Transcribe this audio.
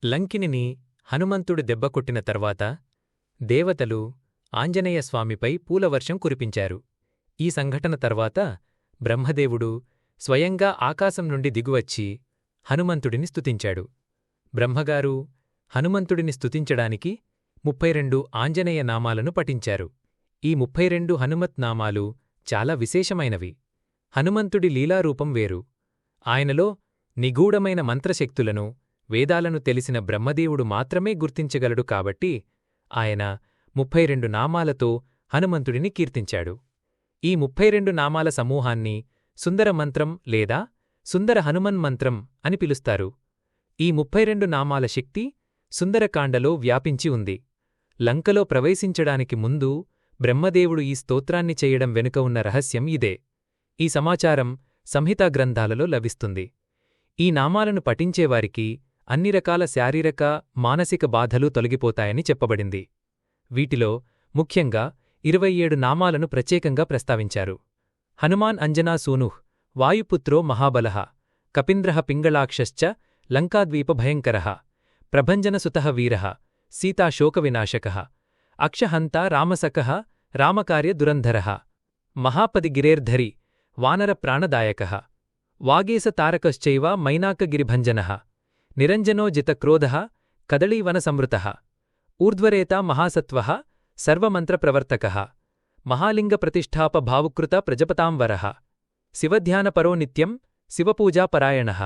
లంకినిని హనుమంతుడు దెబ్బకొట్టిన తర్వాత దేవతలు ఆంజనేయస్వామిపై పూలవర్షం కురిపించారు. ఈ సంఘటన తర్వాత బ్రహ్మదేవుడు స్వయంగా ఆకాశం నుండి దిగువచ్చి హనుమంతుడిని స్తుతించాడు. బ్రహ్మగారు హనుమంతుడిని స్తుతించడానికి 32 ఆంజనేయ నామాలను పఠించారు. ఈ 32 హనుమత్ నామాలు చాలా విశేషమైనవి. హనుమంతుడి లీలారూపం వేరు. ఆయనలో నిగూఢమైన మంత్రశక్తులను, వేదాలను తెలిసిన బ్రహ్మదేవుడు మాత్రమే గుర్తించగలడు కాబట్టి ఆయన 32 నామాలతో హనుమంతుడిని కీర్తించాడు. ఈ 32 నామాల సమూహాన్ని సుందర మంత్రం లేదా సుందర హనుమన్ మంత్రం అని పిలుస్తారు. ఈ 32 నామాల శక్తి సుందరకాండలో వ్యాపించి ఉంది. లంకలో ప్రవేశించడానికి ముందు బ్రహ్మదేవుడు ఈ స్తోత్రాన్ని చేయడం వెనుక ఉన్న రహస్యం ఇదే. ఈ సమాచారం సంహితా గ్రంథాలలో లభిస్తుంది. ఈ నామాలను పఠించేవారికి అన్ని రకాల శారీరక, మానసిక బాధలు తొలగిపోతాయని చెప్పబడింది. వీటిలో ముఖ్యంగా 27 నామాలను ప్రత్యేకంగా ప్రస్తావించారు. హనుమాన్ అంజనా సూనుః వాయుపుత్రో మహాబలః కపీంద్రః పింగళాక్షశ్చ లంకాద్వీప భయంకరః ప్రభంజనసుతః వీరః సీతాశోకవినాశకః అక్షహంతా రామసఖః రామకార్య దురంధరః మహాపదిగిరేర్ధరి వానర ప్రాణదాయకః వాగేశ తారకశ్చైవ మైనాకగిరిభంజనః నిరంజనో జితక్రోధః కదళీవనసంవృతః ఊర్ధ్వరేతా మహాసత్వః సర్వమంత్రప్రవర్తకః మహాలింగప్రతిష్ఠాప భావుకృత ప్రజపతాంవరః శివధ్యానపరో నిత్యం శివపూజాపరాయణః